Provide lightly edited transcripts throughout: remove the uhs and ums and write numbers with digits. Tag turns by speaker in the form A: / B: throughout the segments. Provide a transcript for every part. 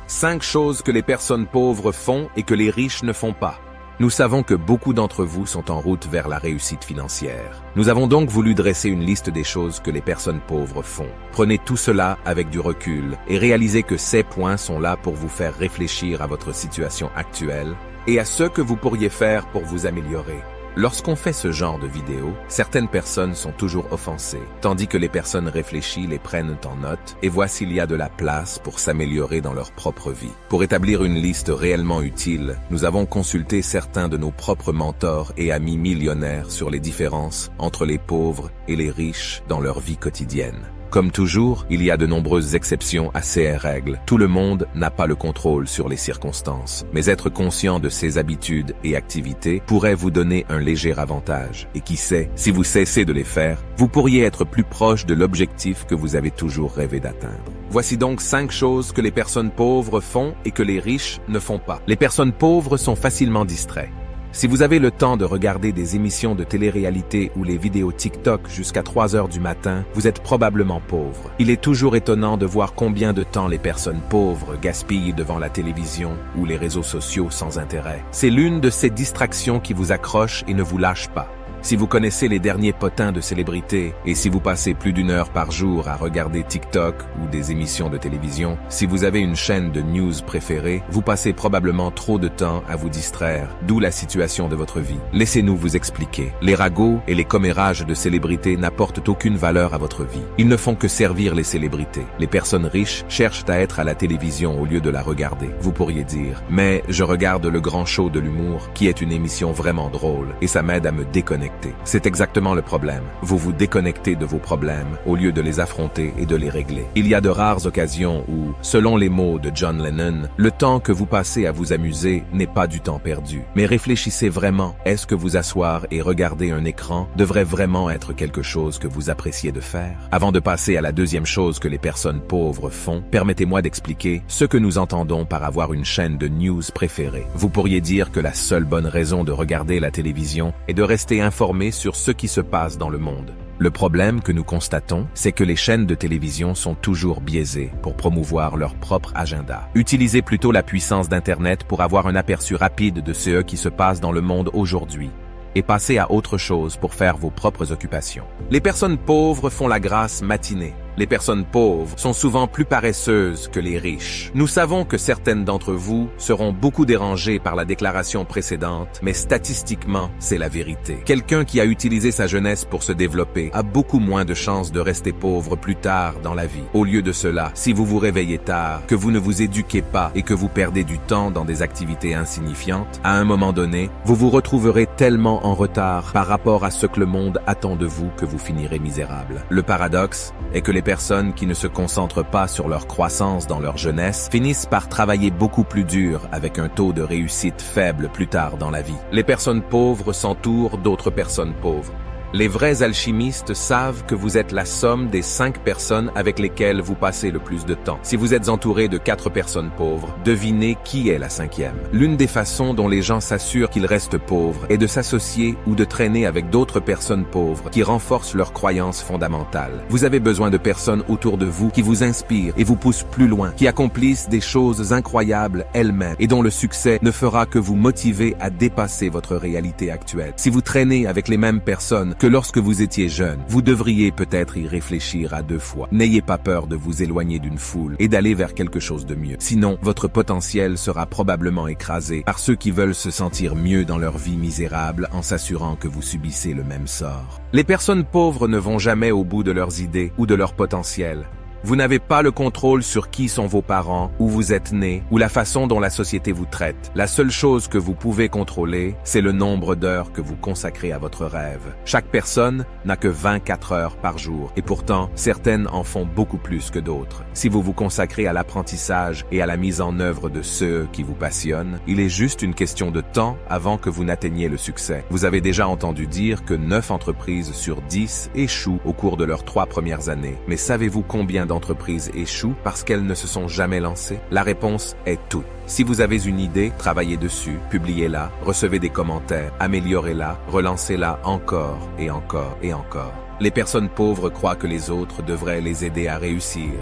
A: 5 choses que les personnes pauvres font et que les riches ne font pas. Nous savons que beaucoup d'entre vous sont en route vers la réussite financière. Nous avons donc voulu dresser une liste des choses que les personnes pauvres font. Prenez tout cela avec du recul et réalisez que ces points sont là pour vous faire réfléchir à votre situation actuelle et à ce que vous pourriez faire pour vous améliorer. Lorsqu'on fait ce genre de vidéo, certaines personnes sont toujours offensées, tandis que les personnes réfléchies les prennent en note et voient s'il y a de la place pour s'améliorer dans leur propre vie. Pour établir une liste réellement utile, nous avons consulté certains de nos propres mentors et amis millionnaires sur les différences entre les pauvres et les riches dans leur vie quotidienne. Comme toujours, il y a de nombreuses exceptions à ces règles. Tout le monde n'a pas le contrôle sur les circonstances, mais être conscient de ses habitudes et activités pourrait vous donner un léger avantage. Et qui sait, si vous cessez de les faire, vous pourriez être plus proche de l'objectif que vous avez toujours rêvé d'atteindre. Voici donc 5 choses que les personnes pauvres font et que les riches ne font pas. Les personnes pauvres sont facilement distraites. Si vous avez le temps de regarder des émissions de télé-réalité ou les vidéos TikTok jusqu'à 3 heures du matin, vous êtes probablement pauvre. Il est toujours étonnant de voir combien de temps les personnes pauvres gaspillent devant la télévision ou les réseaux sociaux sans intérêt. C'est l'une de ces distractions qui vous accroche et ne vous lâche pas. Si vous connaissez les derniers potins de célébrités et si vous passez plus d'1 heure par jour à regarder TikTok ou des émissions de télévision, si vous avez une chaîne de news préférée, vous passez probablement trop de temps à vous distraire, d'où la situation de votre vie. Laissez-nous vous expliquer. Les ragots et les commérages de célébrités n'apportent aucune valeur à votre vie. Ils ne font que servir les célébrités. Les personnes riches cherchent à être à la télévision au lieu de la regarder. Vous pourriez dire, mais je regarde le grand show de l'humour, qui est une émission vraiment drôle, et ça m'aide à me déconnecter. C'est exactement le problème. Vous vous déconnectez de vos problèmes au lieu de les affronter et de les régler. Il y a de rares occasions où, selon les mots de John Lennon, le temps que vous passez à vous amuser n'est pas du temps perdu. Mais réfléchissez vraiment, est-ce que vous asseoir et regarder un écran devrait vraiment être quelque chose que vous appréciez de faire? Avant de passer à la deuxième chose que les personnes pauvres font, permettez-moi d'expliquer ce que nous entendons par avoir une chaîne de news préférée. Vous pourriez dire que la seule bonne raison de regarder la télévision est de rester informé sur ce qui se passe dans le monde. Le problème que nous constatons, c'est que les chaînes de télévision sont toujours biaisées pour promouvoir leur propre agenda. Utilisez plutôt la puissance d'Internet pour avoir un aperçu rapide de ce qui se passe dans le monde aujourd'hui et passez à autre chose pour faire vos propres occupations. Les personnes pauvres font la grasse matinée. Les personnes pauvres sont souvent plus paresseuses que les riches. Nous savons que certaines d'entre vous seront beaucoup dérangées par la déclaration précédente, mais statistiquement, c'est la vérité. Quelqu'un qui a utilisé sa jeunesse pour se développer a beaucoup moins de chances de rester pauvre plus tard dans la vie. Au lieu de cela, si vous vous réveillez tard, que vous ne vous éduquez pas et que vous perdez du temps dans des activités insignifiantes, à un moment donné, vous vous retrouverez tellement en retard par rapport à ce que le monde attend de vous que vous finirez misérable. Le paradoxe est que les personnes qui ne se concentrent pas sur leur croissance dans leur jeunesse finissent par travailler beaucoup plus dur avec un taux de réussite faible plus tard dans la vie. Les personnes pauvres s'entourent d'autres personnes pauvres. Les vrais alchimistes savent que vous êtes la somme des 5 personnes avec lesquelles vous passez le plus de temps. Si vous êtes entouré de 4 personnes pauvres, devinez qui est la 5e. L'une des façons dont les gens s'assurent qu'ils restent pauvres est de s'associer ou de traîner avec d'autres personnes pauvres qui renforcent leurs croyances fondamentales. Vous avez besoin de personnes autour de vous qui vous inspirent et vous poussent plus loin, qui accomplissent des choses incroyables elles-mêmes et dont le succès ne fera que vous motiver à dépasser votre réalité actuelle. Si vous traînez avec les mêmes personnes que lorsque vous étiez jeune, vous devriez peut-être y réfléchir à 2 fois. N'ayez pas peur de vous éloigner d'une foule et d'aller vers quelque chose de mieux. Sinon, votre potentiel sera probablement écrasé par ceux qui veulent se sentir mieux dans leur vie misérable en s'assurant que vous subissez le même sort. Les personnes pauvres ne vont jamais au bout de leurs idées ou de leur potentiel. Vous n'avez pas le contrôle sur qui sont vos parents, où vous êtes né, ou la façon dont la société vous traite. La seule chose que vous pouvez contrôler, c'est le nombre d'heures que vous consacrez à votre rêve. Chaque personne n'a que 24 heures par jour, et pourtant, certaines en font beaucoup plus que d'autres. Si vous vous consacrez à l'apprentissage et à la mise en œuvre de ceux qui vous passionnent, il est juste une question de temps avant que vous n'atteigniez le succès. Vous avez déjà entendu dire que 9 entreprises sur 10 échouent au cours de leurs 3 premières années. Mais savez-vous combien d'entreprises échouent parce qu'elles ne se sont jamais lancées? La réponse est toutes. Si vous avez une idée, travaillez dessus, publiez-la, recevez des commentaires, améliorez-la, relancez-la encore et encore et encore. Les personnes pauvres croient que les autres devraient les aider à réussir.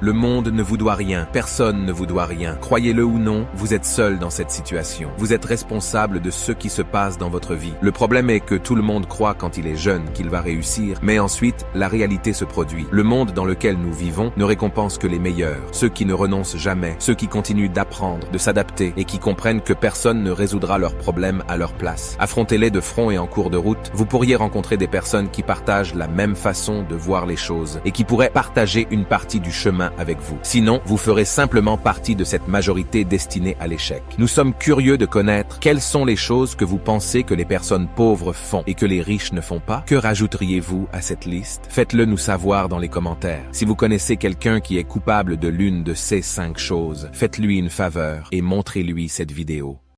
A: Le monde ne vous doit rien, personne ne vous doit rien. Croyez-le ou non, vous êtes seul dans cette situation. Vous êtes responsable de ce qui se passe dans votre vie. Le problème est que tout le monde croit quand il est jeune qu'il va réussir, mais ensuite, la réalité se produit. Le monde dans lequel nous vivons ne récompense que les meilleurs, ceux qui ne renoncent jamais, ceux qui continuent d'apprendre, de s'adapter et qui comprennent que personne ne résoudra leurs problèmes à leur place. Affrontez-les de front et en cours de route. Vous pourriez rencontrer des personnes qui partagent la même façon de voir les choses et qui pourraient partager une partie du chemin avec vous. Sinon, vous ferez simplement partie de cette majorité destinée à l'échec. Nous sommes curieux de connaître quelles sont les choses que vous pensez que les personnes pauvres font et que les riches ne font pas. Que rajouteriez-vous à cette liste? Faites-le nous savoir dans les commentaires. Si vous connaissez quelqu'un qui est coupable de l'une de ces 5 choses, faites-lui une faveur et montrez-lui cette vidéo.